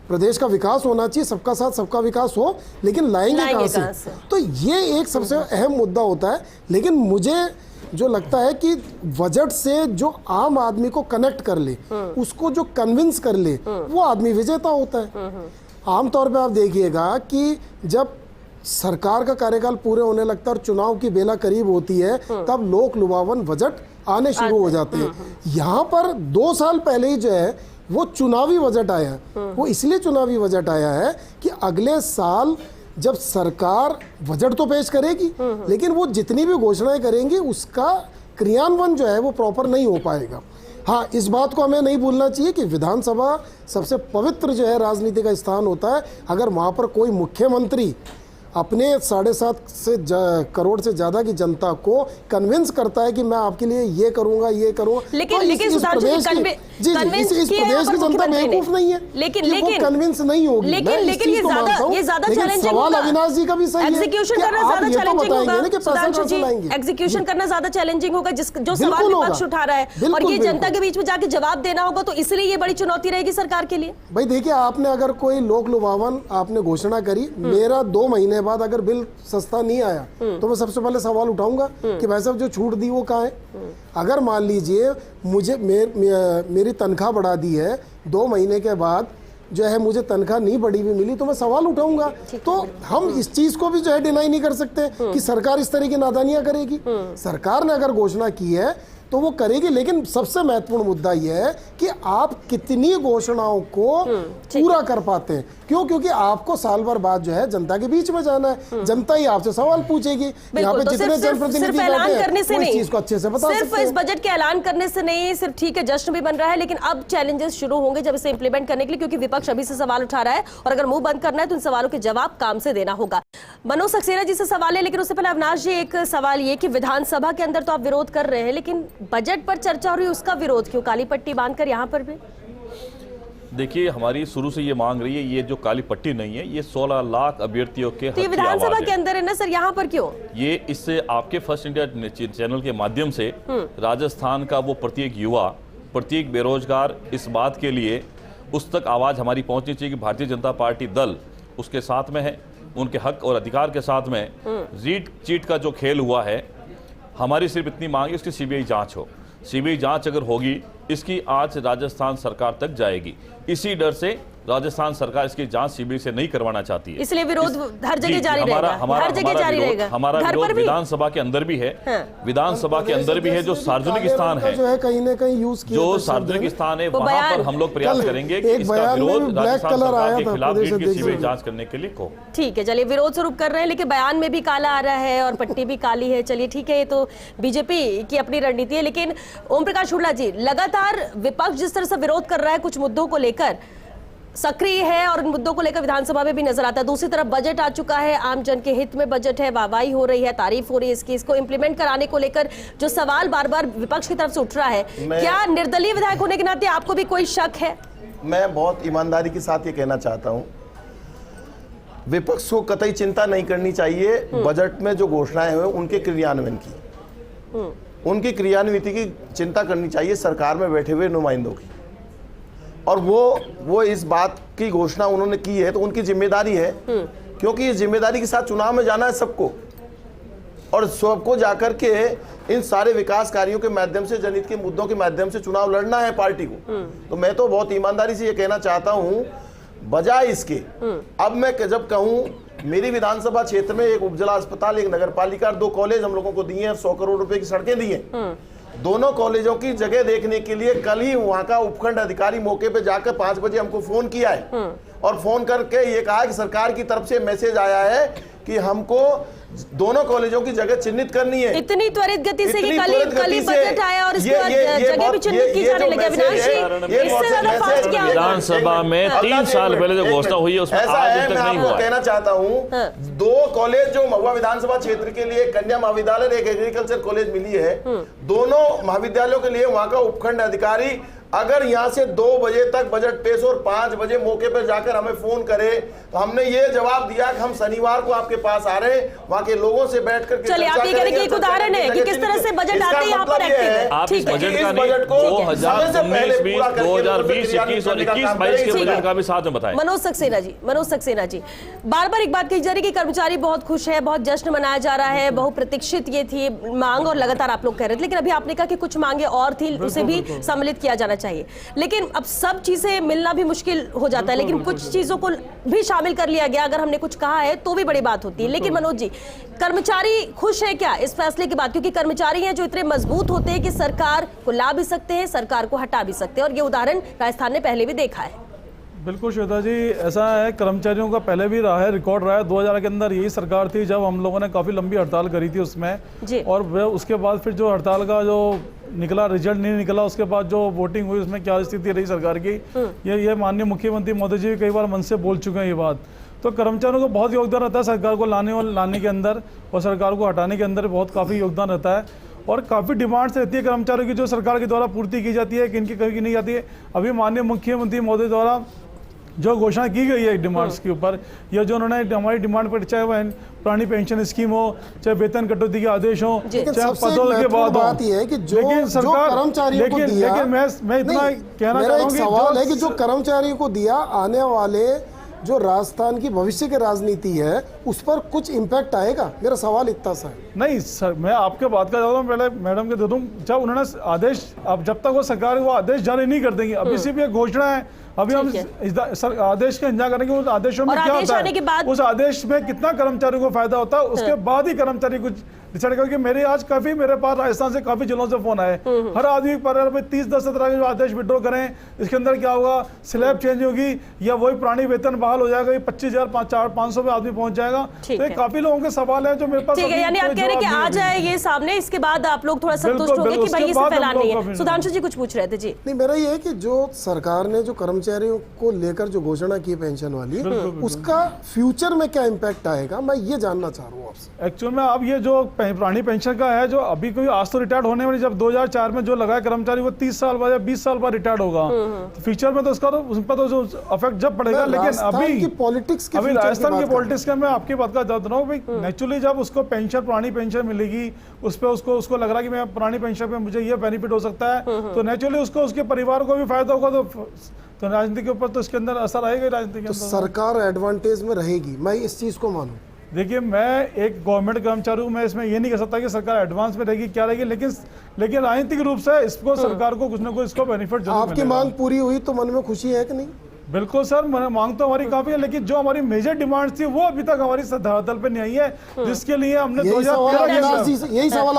प्रदेश का विकास होना चाहिए, सबका साथ सबका विकास हो, लेकिन लाएंगे कहाँ से? तो ये एक सबसे अहम मुद्दा होता है। लेकिन मुझे जो लगता है कि बजट से जो आम आदमी को कनेक्ट कर ले, उसको जो कन्विंस कर ले, वो आदमी विजेता होता है। आमतौर पे आप देखिएगा कि जब सरकार का कार्यकाल पूरे होने लगता है और चुनाव की बेला करीब होती है, तब लोक लुभावन बजट आने शुरू हो जाते हैं। यहाँ पर 2 साल पहले ही जो है वो चुनावी बजट आया है। वो इसलिए चुनावी बजट आया है कि अगले साल जब सरकार बजट तो पेश करेगी, लेकिन वो जितनी भी घोषणाएं करेंगी उसका क्रियान्वयन जो है वो प्रॉपर नहीं हो पाएगा। हाँ, इस बात को हमें नहीं भूलना चाहिए कि विधानसभा सबसे पवित्र जो है राजनीति का स्थान होता है। अगर वहाँ पर कोई मुख्यमंत्री अपने 7.5 करोड़ से ज्यादा की जनता को कन्विंस करता है कि मैं आपके लिए ये करूंगा, ये करूंगा, लेकिन इस प्रदेश की जनता बेवकूफ नहीं है, लेकिन कन्विंस नहीं होगी। लेकिन ये ज्यादा चैलेंजिंग सवाल अविनाश जी का भी सही है, एग्जीक्यूशन करना ज्यादा चैलेंजिंग होगा। सुधांशु जी, एग्जीक्यूशन करना ज्यादा चैलेंजिंग होगा, जो सवाल विपक्ष उठा रहा है, और ये जनता के बीच में जाके जवाब देना होगा, तो इसलिए ये बड़ी चुनौती रहेगी सरकार के लिए। भाई देखिए, आपने अगर कोई लोक लुभावन आपने घोषणा करी, मेरा 2 महीने बाद अगर बिल सस्ता नहीं आया तो मैं सबसे पहले सवाल उठाऊंगा कि भाई साहब जो छूट दी वो कहाँ है। अगर मान लीजिए मुझे मेरी तनख्वाह बढ़ा दी है, 2 महीने के बाद जो है मुझे तनख्वाह नहीं बढ़ी हुई मिली, तो मैं सवाल उठाऊंगा। तो हम इस चीज को भी जो है डिनाई नहीं कर सकते कि सरकार इस तरह की नादानियां करेगी। सरकार ने अगर घोषणा की है तो वो करेगी, लेकिन सबसे महत्वपूर्ण मुद्दा यह है कि आप कितनी घोषणाओं को पूरा कर पाते हैं। क्यों? क्योंकि आपको साल भर बाद जो है जनता के बीच में जाना है, जनता ही आपसे सवाल पूछेगी। यहाँ पे जितने जनप्रतिनिधि ऐलान करने से नहीं, चीज को अच्छे से बता सिर्फ इस बजट के ऐलान करने से नहीं, सिर्फ ठीक है जश्न भी बन रहा है, लेकिन अब चैलेंजेस शुरू होंगे जब इसे इंप्लीमेंट करने के लिए, क्योंकि विपक्ष अभी से सवाल उठा रहा है और अगर मुंह बंद करना है तो उन सवालों के जवाब काम से देना होगा। मनोज सक्सेना जी से सवाल है, लेकिन उससे पहले अविनाश जी एक सवाल ये कि विधानसभा के अंदर तो आप विरोध कर रहे हैं, लेकिन बजट पर चर्चा हो रही है, उसका विरोध क्यों? काली पट्टी बांधकर यहाँ पर भी देखिए, हमारी शुरू से ये मांग रही है, ये जो काली पट्टी नहीं है, ये 16 लाख अभ्यर्थियों के हक की आवाज है। विधानसभा के अंदर है ना सर, यहाँ पर क्यों? ये इससे आपके फर्स्ट इंडिया चैनल के माध्यम से राजस्थान का वो प्रत्येक युवा, प्रत्येक बेरोजगार इस बात के लिए उस तक आवाज हमारी पहुंचनी चाहिए कि भारतीय जनता पार्टी दल उसके साथ में है, उनके हक और अधिकार के साथ में। रीट चीट का जो खेल हुआ है, हमारी सिर्फ इतनी मांग है उसकी सीबीआई जांच हो। सीबीआई जांच अगर होगी, इसकी आज राजस्थान सरकार तक जाएगी। इसी डर से राजस्थान सरकार इसकी जांच सीबीआई से नहीं करवाना चाहती है, इसलिए विरोध हर जगह जारी रहेगा। हर जगह जारी रहेगा। हमारा विरोध विधानसभा के अंदर भी है, विधानसभा के अंदर भी है, जो सार्वजनिक स्थान है, जो है कहीं ना कहीं यूज किया, जो सार्वजनिक स्थान है, वहां पर हम लोग प्रयास करेंगे कि इसका विरोध राजस्थान सरकार के खिलाफ सीबीआई जांच करने के लिए को। ठीक है, चलिए विरोध स्वरूप कर रहे हैं, लेकिन बयान में भी काला आ रहा है और पट्टी भी काली है। चलिए ठीक है, ये तो बीजेपी की अपनी रणनीति है, लेकिन ओम प्रकाश हुड्डा जी, लगातार विपक्ष जिस तरह से विरोध कर रहा है, कुछ मुद्दों को लेकर सक्रिय है और इन मुद्दों को लेकर विधानसभा में भी नजर आता है। दूसरी तरफ बजट आ चुका है, आम जन के हित में बजट है, वाहवाही हो रही है, तारीफ हो रही है इसकी, इसको इंप्लीमेंट कराने को लेकर जो सवाल बार बार विपक्ष की तरफ से उठ रहा है, क्या निर्दलीय विधायक होने के नाते आपको भी कोई शक है? मैं बहुत ईमानदारी के साथ ये कहना चाहता हूं, विपक्ष को कतई चिंता नहीं करनी चाहिए बजट में जो घोषणाएं हुए उनके क्रियान्वयन की, उनकी क्रियान्विति की चिंता करनी चाहिए सरकार में बैठे हुए नुमाइंदों की। और वो इस बात की घोषणा उन्होंने की है तो उनकी जिम्मेदारी है, क्योंकि ये जिम्मेदारी के साथ चुनाव में जाना है सबको, और सबको जाकर के इन सारे विकास कार्यों के माध्यम से, जनहित के मुद्दों के माध्यम से चुनाव लड़ना है पार्टी को। तो मैं तो बहुत ईमानदारी से ये कहना चाहता हूं, बजाय इसके अब मैं जब कहूं, मेरी विधानसभा क्षेत्र में एक उपजिला अस्पताल, एक नगर पालिका, 2 कॉलेज हम लोगों को दिए हैं, 100 करोड़ रुपए की सड़कें दी हैं। दोनों कॉलेजों की जगह देखने के लिए कल ही वहां का उपखंड अधिकारी मौके पे जाकर 5 बजे हमको फोन किया है और फोन करके ये कहा कि सरकार की तरफ से मैसेज आया है कि हमको दोनों कॉलेजों की जगह चिन्हित करनी है। इतनी त्वरित गति से कि कल ही बजट आया और इसके बाद जगह भी चिन्हित की जाने लगी। अविनाश जी, इससे ज्यादा फास्ट क्या होगा? विधानसभा में 3 साल पहले जो घोषणा हुई है उसमें आज तक नहीं हुआ। कहना चाहता हूँ 2 कॉलेज जो महुआ विधानसभा क्षेत्र के लिए, कन्या महाविद्यालय, एक एग्रीकल्चर कॉलेज मिली है, दोनों महाविद्यालयों के लिए वहां का उपखंड अधिकारी अगर यहां से 2 बजे तक बजट पेश और 5 बजे मौके पर जाकर हमें फोन करे, तो हमने ये जवाब दिया कि हम शनिवार को आपके पास आ रहे हैं, वहां के लोगों से बैठ कर। चलिए, आप ये कह रहे हैं कि एक उदाहरण है कि किस तरह से बजट आते हैं यहाँ पर एक्टिव है। आप इस बजट का नहीं 2019, 2020, 2020, 21 और 21-22 के बजट का भी साथ में बताएं। मनोज सक्सेना जी, बार बार एक बात कही जा रही है कि कर्मचारी बहुत खुश है, बहुत जश्न मनाया जा रहा है, बहुप्रतीक्षित ये थी मांग और लगातार आप लोग कह रहे थे, लेकिन अभी आपने कहा कि कुछ मांगे और थी, उसे भी सम्मिलित किया जाना चाहिए, लेकिन अब सब चीजें मिलना भी मुश्किल हो जाता है, लेकिन कुछ चीजों को भी शामिल कर लिया गया। अगर हमने कुछ कहा है तो भी बड़ी बात होती है। लेकिन मनोज जी, कर्मचारी खुश है क्या इस फैसले के बाद? क्योंकि कर्मचारी हैं जो इतने मजबूत होते हैं कि सरकार को ला भी सकते हैं, सरकार को हटा भी सकते हैं, और ये उदाहरण राजस्थान ने पहले भी देखा है। बिल्कुल श्वेता जी, ऐसा है, कर्मचारियों का पहले भी रहा है, रिकॉर्ड रहा है। 2000 के अंदर यही सरकार थी जब हम लोगों ने काफ़ी लंबी हड़ताल करी थी उसमें, और उसके बाद फिर जो हड़ताल का जो निकला, रिजल्ट नहीं निकला, उसके बाद जो वोटिंग हुई उसमें क्या स्थिति रही सरकार की, ये माननीय मुख्यमंत्री महोदय जी कई बार मन से बोल चुके हैं ये बात। तो कर्मचारियों को बहुत योगदान रहता है सरकार को लाने के अंदर और सरकार को हटाने के अंदर बहुत काफ़ी योगदान रहता है, और काफ़ी डिमांड्स रहती है कर्मचारियों की जो सरकार के द्वारा पूर्ति की जाती है, किनकी की नहीं जाती है। अभी माननीय मुख्यमंत्री महोदय द्वारा जो घोषणा की गई है डिमांड्स के ऊपर, या जो उन्होंने हमारी डिमांड पर, चाहे वह पुरानी पेंशन स्कीम हो, चाहे वेतन कटौती के आदेश हो, चाहे पदों के बाद हो, लेकिन सरकार कर्मचारियों को दिया, लेकिन मैं इतना कहना चाहता हूं कि सवाल है कि जो कर्मचारियों को दिया, आने वाले जो राजस्थान की भविष्य की राजनीति है उस पर कुछ इम्पैक्ट आएगा? मेरा सवाल इतना सा है। नहीं सर, मैं आपके बात का जवाब पहले मैडम के दे दूं। जब उन्होंने आदेश, अब जब तक वो सरकार वो आदेश जारी नहीं कर देंगी, अभी सिर्फ एक घोषणा है, अभी हम आदेश का इंतजार करेंगे उस आदेशों में क्या होता है, उस आदेश में कितना कर्मचारियों को फायदा होता है, उसके बाद ही कर्मचारी कुछ डिसाइड करो कि मेरे आज काफी मेरे पास राजस्थान से काफी जिलों से फोन आए, हर आदमी पर 30-10-17 के आदेश विड्रॉ करें, इसके अंदर क्या होगा, स्लैब चेंज होगी या वही पुरानी वेतन बहाल हो जाएगा, 25,500 पे आदमी पहुंच जाएगा। तो ये काफी लोगों के सवाल है जो मेरे पास। ठीक है, यानी आप कह रहे हैं कि आ जाए ये सामने, इसके बाद आप लोग थोड़ा संतुष्ट होंगे कि भाई इसे फैलाना नहीं है। सुधांशु जी कुछ पूछ रहे थे जी। नहीं, मेरा ये है कि जो सरकार ने जो कर्मचारियों को लेकर जो घोषणा की पेंशन वाली, उसका फ्यूचर में क्या इम्पैक्ट आएगा, मैं ये जानना चाह रहा हूँ आपसे। एक्चुअल में अब ये जो पुरानी पेंशन का है, जो अभी कोई आज तो रिटायर्ड होने वाली, जब 2004 में जो लगाया कर्मचारी वो 30 साल बाद या 20 साल बाद रिटायर्ड होगा, तो फ्यूचर में तो उसका तो उस पर तो जो इफेक्ट जब पड़ेगा। लेकिन अभी पॉलिटिक्स अभी राजस्थान की पॉलिटिक्स का मैं आपकी बात का जवाब रहा हूँ भाई। नेचुरली जब उसको पेंशन, पुरानी पेंशन मिलेगी, उस पर उसको लग रहा है कि मैं पुरानी पेंशन पे मुझे ये बेनिफिट हो सकता है, तो नेचुरली उसको उसके परिवार को भी फायदा होगा, तो राजनीति के ऊपर तो इसके अंदर असर आएगा। राजनीति के तो सरकार एडवांटेज में रहेगी, मैं इस चीज को मानूं। देखिए, मैं एक गवर्नमेंट कर्मचारी हूँ, मैं इसमें ये नहीं कह सकता कि सरकार एडवांस में रहेगी क्या रहेगी, लेकिन राजनीतिक रूप से इसको सरकार को कुछ ना कुछ इसको बेनिफिट जरूर आपकी मांग पूरी हुई तो मन में खुशी है कि नहीं? बिल्कुल सर, मांग तो हमारी काफी है, लेकिन जो हमारी मेजर डिमांड थी वो अभी तक हमारी धरातल पे नहीं आई है, जिसके लिए हमने 2013 यही सवाल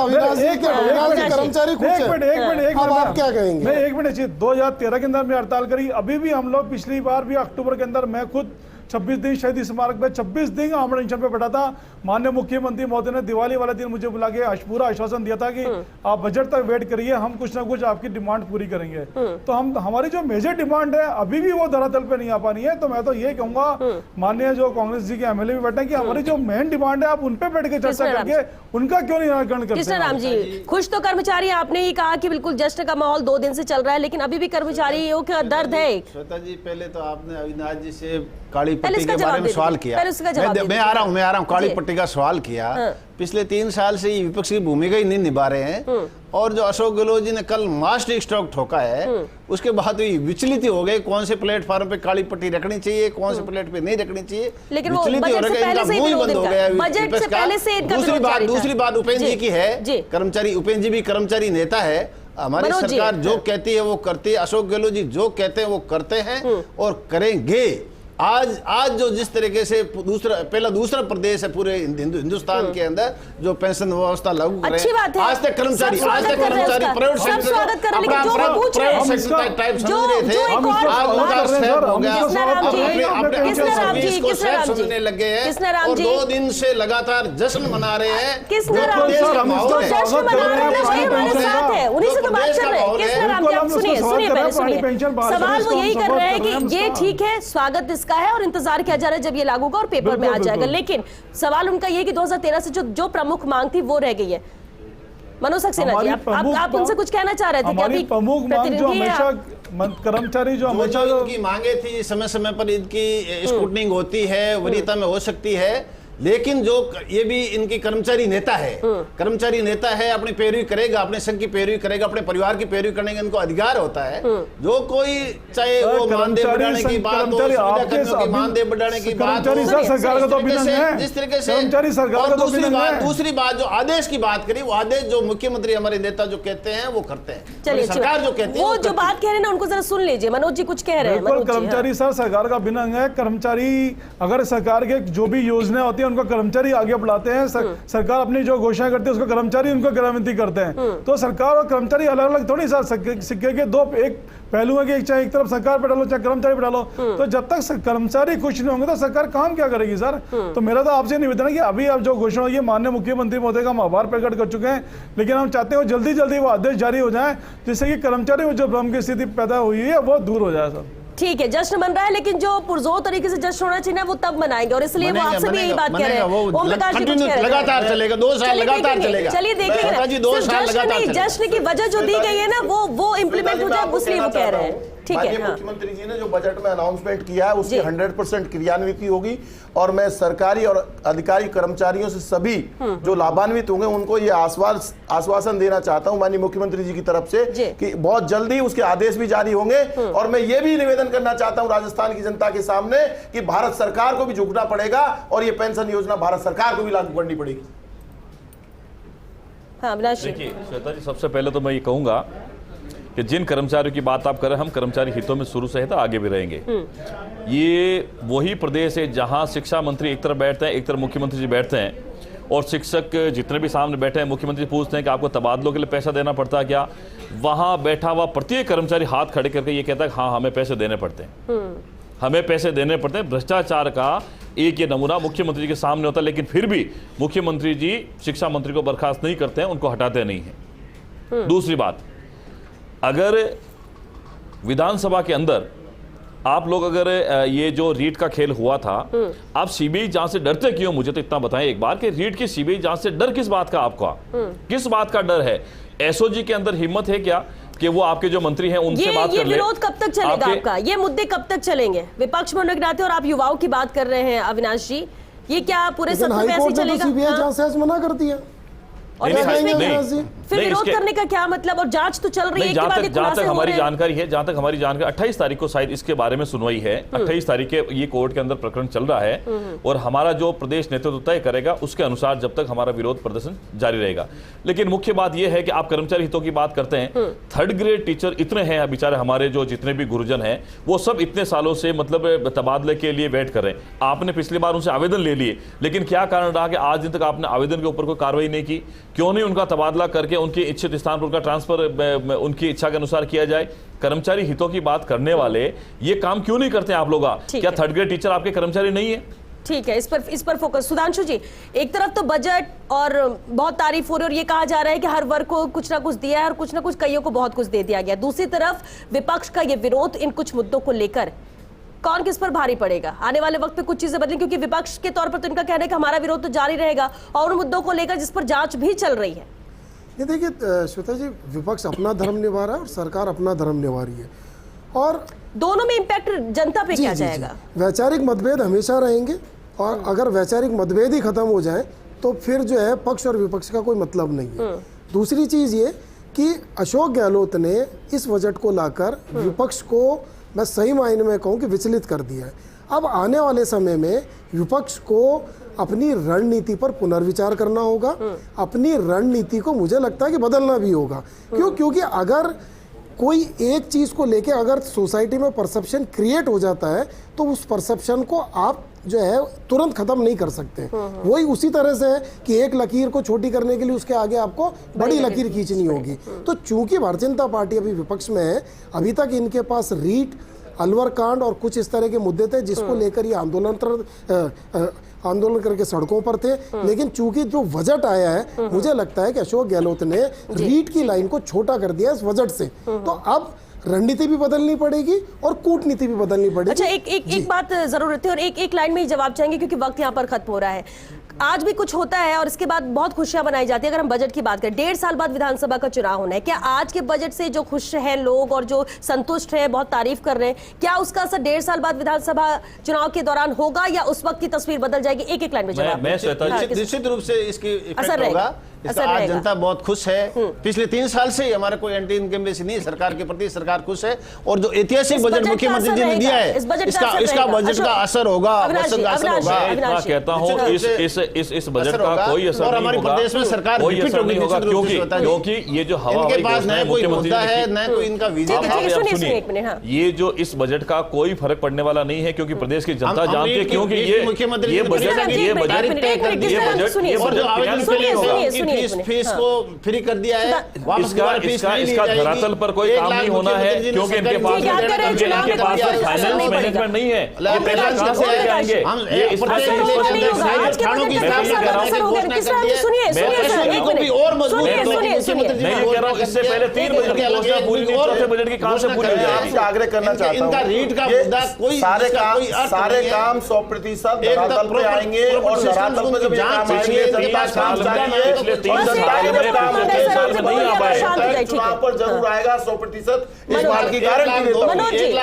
कर्मचारी खुश है। अब आप क्या कहेंगे? मैं 1 मिनट 2013 के अंदर हमने हड़ताल करी, अभी भी हम लोग पिछली बार भी अक्टूबर के अंदर मैं खुद 26 दिन शहीद स्मारक पे 26 दिन आमरण अनशन पे बैठा था। माननीय मुख्यमंत्री महोदय ने दिवाली वाले दिन मुझे बुला के पूरा आश्वासन दिया था कि आप बजट तक वेट करिए, हम कुछ ना कुछ आपकी डिमांड पूरी करेंगे। तो हमारी जो मेजर डिमांड है अभी भी वो धरातल पे नहीं आ पानी है। तो मैं तो ये कहूंगा माननीय जो कांग्रेस जी के एमएलए भी बैठे कि हमारी जो मेन डिमांड है आप उन पे बैठ के चर्चा करके उनका क्यों निराकरण करते हैं। कृष्णराम जी, खुश तो कर्मचारी, आपने ही कहा कि बिल्कुल जश्न का माहौल 2 दिन से चल रहा है, लेकिन अभी भी कर्मचारियों का दर्द है। श्वेता जी, पहले तो आपने अविनाश जी से काली पट्टी के बारे में सवाल किया। मैं आ रहा हूँ काली पट्टी का सवाल किया। पिछले 3 साल से ये विपक्ष की भूमिका ही नहीं निभा रहे हैं, और जो अशोक गहलोत जी ने कल मास्टर स्ट्रोक ठोका है, उसके बाद विचलित हो गए कौन से प्लेटफॉर्म पे काली पट्टी रखनी चाहिए, कौन से प्लेट पे नहीं रखनी चाहिए, लेकिन वो विचलित हो रहे, इनका मुंह ही बंद हो गया बजट से पहले से। दूसरी बात उपेंद्र जी की है, कर्मचारी, उपेंद्र जी भी कर्मचारी नेता है। हमारी सरकार जो कहती है वो करती है, अशोक गहलोत जी जो कहते हैं वो करते हैं और करेंगे। आज जो जिस तरीके से दूसरा प्रदेश है पूरे हिंदुस्तान के अंदर जो पेंशन व्यवस्था लागू कर रहे हैं, आज तक कर्मचारी प्राइवेट सेक्टर टाइप समझ रहे थे, आज उनका स्टेप हो गया, समझने लग गए हैं और 2 दिन से लगातार जश्न मना रहे हैं। सवाल वो यही कर रहे हैं कि ये ठीक है, स्वागत का है और इंतजार किया जा रहा है जब ये लागू होगा और पेपर में आ जाएगा, लेकिन सवाल उनका ये कि 2013 से जो प्रमुख मांग थी वो रह गई है। मनोज सक्सेना जी, आप उनसे कुछ कहना चाह रहे थे कि अभी प्रमुख मांग जो हमेशा कर्मचारी जो हमेशा इनकी मांगे थी, समय समय पर इनकी स्क्रूटनिंग होती है, वरीयता में हो सकती है, लेकिन जो ये भी इनकी कर्मचारी नेता है, कर्मचारी नेता है, अपनी पैरवी करेगा, अपने संघ की पैरवी करेगा, अपने परिवार की पैरवी करने का इनको अधिकार होता है। जो कोई चाहे वो मानदेय बढ़ाने की बात हो, मानदेय बढ़ाने की बात हो, जिस तरीके से, दूसरी बात जो आदेश की बात करी, वो आदेश जो मुख्यमंत्री हमारे नेता जो कहते हैं वो करते हैं। चलिए, सरकार जो कहती है वो जो बात कह रहे हैं ना उनको जरा सुन लीजिए। मनोज जी कुछ कह रहे हैं। कर्मचारी सर सरकार का बिना अंग है। कर्मचारी अगर सरकार के जो भी योजना होती है उनको कर्मचारी आगे बढ़ाते हैं, सरकार अपनी जो घोषणा करती है उसको कर्मचारी उनको क्रियान्वित करते हैं। तो सरकार और कर्मचारी अलग अलग थोड़ी सिक्के के 2 एक पहलू है कि चाहे एक तरफ सरकार पे डालो चाहे कर्मचारी पे डालो। तो जब तक कर्मचारी खुश नहीं होंगे तो सरकार काम क्या करेगी सर। तो मेरा तो आपसे निवेदन है कि अभी आप जो घोषणा हुई है माननीय मुख्यमंत्री महोदय का हम आभार प्रकट कर चुके हैं, लेकिन हम चाहते हैं जल्दी जल्दी वो आदेश जारी हो जाए जिससे कि कर्मचारी में जो भ्रम की स्थिति पैदा हुई है वो दूर हो जाए सर। ठीक है, जश्न बन रहा है, लेकिन जो पुरजोर तरीके से जश्न होना चाहिए ना वो तब मनाएंगे, और इसलिए वो आपसे भी यही बात कह रहे हैं। ओम प्रकाश जी कुछ कह रहे हैं, लगातार चलेगा, 2 साल लगातार चलेगा। चलिए देखेंगे, जश्न की वजह जो दी गई है ना वो इम्प्लीमेंट हो जाए, इसलिए वो कह रहे हैं। ठीक है, मुख्यमंत्री जी ने जो बजट में अनाउंसमेंट किया है उसकी 100% क्रियान्वित होगी, और मैं सरकारी और अधिकारी कर्मचारियों से सभी जो लाभान्वित होंगे उनको ये आश्वासन देना चाहता हूं माननीय मुख्यमंत्री जी की तरफ से कि बहुत जल्दी उसके आदेश भी जारी होंगे। और मैं ये भी निवेदन करना चाहता हूं राजस्थान की जनता के सामने कि भारत सरकार को भी झुकना पड़ेगा और ये पेंशन योजना भारत सरकार को भी लागू करनी पड़ेगी। देखिए श्वेता जी, सबसे पहले तो मैं ये कहूंगा कि जिन कर्मचारियों की बात आप कर रहे हैं, हम कर्मचारी हितों में शुरू से है तो आगे भी रहेंगे। ये वही प्रदेश है जहां शिक्षा मंत्री एक तरफ बैठते हैं, एक तरफ मुख्यमंत्री जी बैठते हैं, और शिक्षक जितने भी सामने बैठे हैं, मुख्यमंत्री पूछते हैं कि आपको तबादलों के लिए पैसा देना पड़ता है क्या, वहां बैठा हुआ प्रत्येक कर्मचारी हाथ खड़े करके ये कहता है हाँ हमें पैसे देने पड़ते हैं, हमें पैसे देने पड़ते हैं। भ्रष्टाचार का एक ये नमूना मुख्यमंत्री के सामने होता है, लेकिन फिर भी मुख्यमंत्री जी शिक्षा मंत्री को बर्खास्त नहीं करते हैं, उनको हटाते नहीं हैं। दूसरी बात, अगर विधानसभा के अंदर आप लोग अगर ये जो रीट का खेल हुआ था, आप सीबीआई जांच से डरते क्यों, मुझे तो इतना बताएं एक बार कि रीट की सीबीआई जांच से डर किस बात का आपका, किस बात का डर है? एसओजी के अंदर हिम्मत है क्या कि वो आपके जो मंत्री हैं उनसे बात कर ले? ये विरोध कब तक चलेगा आपका? ये मुद्दे कब तक चलेंगे? विपक्ष में नाते और आप युवाओं की बात कर रहे हैं अविनाश जी, ये क्या पूरे सत्र में ऐसे चलेगा? सीबीआई जांच से आज मना कर दिया और फिर विरोध करने का क्या मतलब? और जांच तो चल रही है, जहां तक हमारी जानकारी है, 28 तारीख को शायद इसके बारे में सुनवाई है। 28 तारीख के ये कोर्ट के अंदर प्रकरण चल रहा है और हमारा जो प्रदेश नेतृत्व तय करेगा उसके अनुसार जब तक हमारा विरोध प्रदर्शन जारी रहेगा। लेकिन मुख्य बात यह है कि आप कर्मचारी हितों की बात करते हैं, 3rd ग्रेड टीचर इतने हैं बेचारे, हमारे जो जितने भी गुरुजन हैं वो सब इतने सालों से मतलब तबादले के लिए वेट कर रहे हैं। आपने पिछली बार उनसे आवेदन ले लिए, लेकिन क्या कारण रहा कि आज दिन तक आपने आवेदन के ऊपर कोई कार्रवाई नहीं की? क्यों नहीं उनका तबादला करके उनके इच्छित स्थान पर उनका ट्रांसफर उनकी इच्छा के अनुसार किया जाए? कर्मचारी हितों की बात करने वाले ये काम क्यों नहीं करते आप लोग? क्या 3rd ग्रेड टीचर आपके कर्मचारी नहीं है? ठीक है, इस पर फोकस। सुधांशु जी, एक तरफ तो बजट और बहुत तारीफ हो रही है और ये कहा जा रहा है कि हर वर्ग को कुछ ना कुछ दिया है और कुछ ना कुछ कईयों को बहुत कुछ दे दिया गया। दूसरी तरफ विपक्ष का ये विरोध इन कुछ मुद्दों को लेकर, कौन किस पर भारी पड़ेगा? आने वाले वक्त पे कुछ चीजें बदलें, क्योंकि विपक्ष के तौर पर तो इनका कहना है कि हमारा विरोध तो जारी रहेगा और उन मुद्दों को लेकर जिस पर जांच भी चल रही है। ये देखिए श्वेता जी, विपक्ष अपना धर्म निभा रहा है और सरकार अपना धर्म निभा रही है, और दोनों में इम्पैक्ट जनता पे क्या जाएगा? वैचारिक मतभेद हमेशा रहेंगे, और अगर वैचारिक मतभेद ही खत्म हो जाए तो फिर जो है पक्ष और विपक्ष का कोई मतलब नहीं है। दूसरी चीज ये कि अशोक गहलोत ने इस बजट को लाकर विपक्ष को, मैं सही मायने में कहूँ कि विचलित कर दिया है। अब आने वाले समय में विपक्ष को अपनी रणनीति पर पुनर्विचार करना होगा, अपनी रणनीति को मुझे लगता है कि बदलना भी होगा। क्योंकि अगर कोई एक चीज को लेके अगर सोसाइटी में परसेप्शन क्रिएट हो जाता है तो उस परसेप्शन को आप जो है तुरंत खत्म नहीं कर सकते। वही उसी तरह से है कि एक लकीर को छोटी करने के लिए उसके आगे आपको बड़ी लकीर खींचनी होगी। तो चूंकि भारतीय जनता पार्टी अभी विपक्ष में है, अभी तक इनके पास रीट, अलवर कांड और कुछ इस तरह के मुद्दे थे जिसको लेकर ये आंदोलन करके सड़कों पर थे। लेकिन चूंकि जो बजट आया है, मुझे लगता है कि अशोक गहलोत ने रीट की लाइन को छोटा कर दिया इस बजट से। तो अब रणनीति भी बदलनी पड़ेगी और कूटनीति भी बदलनी पड़ेगी। अच्छा, एक बात जरूरत है और एक लाइन में ही जवाब चाहेंगे क्योंकि वक्त यहाँ पर खत्म हो रहा है। आज भी कुछ होता है और इसके बाद बहुत खुशियां मनाई जाती है। अगर हम बजट की बात करें, 1.5 साल बाद विधानसभा का चुनाव होना है, क्या आज के बजट से जो खुश हैं लोग और जो संतुष्ट हैं, बहुत तारीफ कर रहे हैं, क्या उसका असर 1.5 साल बाद विधानसभा चुनाव के दौरान होगा या उस वक्त की तस्वीर बदल जाएगी? एक लाइन में जवाब। निश्चित रूप से इसकी इफेक्ट होगा। आज जनता बहुत खुश है। पिछले 3 साल से हमारा कोई एंटी इनकम्बेंसी नहीं है सरकार के प्रति, सरकार खुश है। और जो ऐतिहासिक बजट मुख्यमंत्री जी ने दिया है, इसका बजट का असर होगा, मैं कहता हूँ इस बजट का कोई असर और हमारे प्रदेश में सरकार नहीं होगा, क्योंकि ये जो हवा है, न कोई इनका विजन, ये जो इस बजट का कोई फर्क पड़ने वाला नहीं है, क्योंकि प्रदेश की जनता जानती है, क्योंकि ये बजट फीस को फ्री कर दिया है। इसका धरातल पर कोई काम नहीं होना है, क्योंकि इनके पास फाइनेंस मैनेजमेंट नहीं है। ये पैसा कहां से लेके आएंगे? इससे पहले 3 बजट की घोषणा पूरी हुई, चौथे बजट की कहां से पूरी हो जाएगी? आग्रह करना चाहता हूं, इनका रीट का मुद्दा कोई सारे काम 100% धरातल पे आएंगे और धरातल पे जब काम आएंगे जनता काम चाहिए चुनाव पर जरूर आएगा 100%। इस बात की गारंटी देता हूं।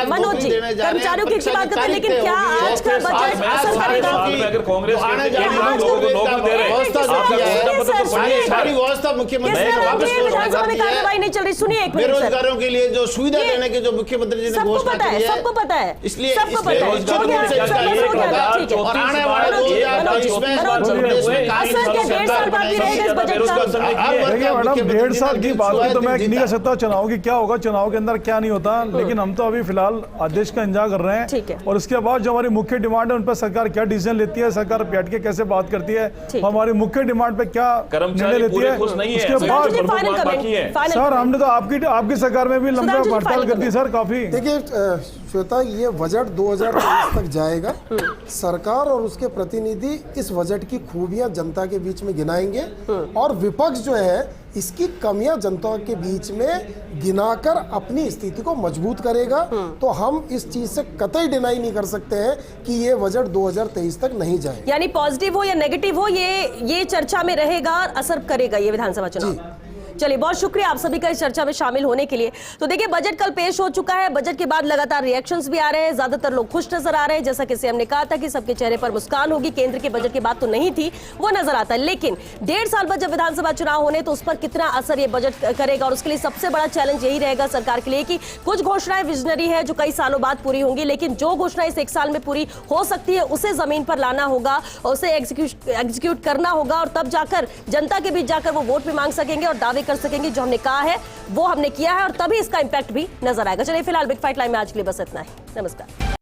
मनोज जी, कर्मचारियों की बात करते हैं, लेकिन क्या आज का बजट असर करेगा? अगर कांग्रेस सारी व्यवस्था मुख्यमंत्री नहीं चल रही, सुनिए बेरोजगारों के लिए जो सुविधा देने की जो मुख्यमंत्री जी ने घोषणा की है, सबको पता है, इसलिए सबको पता है। और आने वाले 2022 में देखिए मैडम, 1.5 साल की बात तो मैं नहीं कर सकता चुनाव की क्या होगा, चुनाव के अंदर क्या नहीं होता, लेकिन हम तो अभी फिलहाल आदेश का इंतजार कर रहे हैं। और इसके बाद जो हमारी मुख्य डिमांड है उन पर सरकार क्या डिसीजन लेती है, सरकार बैठ के कैसे बात करती है, हमारी मुख्य डिमांड पे क्या निर्णय लेती है, उसके बाद सर हमने तो आपकी सरकार में भी लंबा हड़ताल कर दी सर काफी। देखिए श्वेता, ये बजट 2023 तक जाएगा। सरकार और उसके प्रतिनिधि इस बजट की खूबियां जनता के बीच में गिनाएंगे और विपक्ष जो है इसकी कमियां जनता के बीच में गिनाकर अपनी स्थिति को मजबूत करेगा। तो हम इस चीज से कतई डिनाई नहीं कर सकते हैं कि ये बजट 2023 तक नहीं जाए। यानी पॉजिटिव हो या नेगेटिव हो, ये चर्चा में रहेगा, असर करेगा ये विधानसभा चुनाव। चलिए, बहुत शुक्रिया आप सभी का इस चर्चा में शामिल होने के लिए। तो देखिए, बजट कल पेश हो चुका है। बजट के बाद लगातार रिएक्शंस भी आ रहे हैं, ज्यादातर लोग खुश नजर आ रहे हैं। जैसा कि सीएम ने कहा था कि सबके चेहरे पर मुस्कान होगी, केंद्र के बजट की बात तो नहीं थी, वो नजर आता है। लेकिन 1.5 साल बाद जब विधानसभा चुनाव होने तो उस पर कितना असर ये बजट करेगा, और उसके लिए सबसे बड़ा चैलेंज यही रहेगा सरकार के लिए कि कुछ घोषणाएं विजनरी है जो कई सालों बाद पूरी होंगी, लेकिन जो घोषणा इस 1 साल में पूरी हो सकती है उसे जमीन पर लाना होगा, उसे एग्जीक्यूट करना होगा, और तब जाकर जनता के बीच जाकर वो वोट भी मांग सकेंगे और दावे कर सकेंगे जो हमने कहा है वो हमने किया है, और तभी इसका इंपैक्ट भी नजर आएगा। चलिए फिलहाल बिग फाइट लाइन में आज के लिए बस इतना ही। नमस्कार।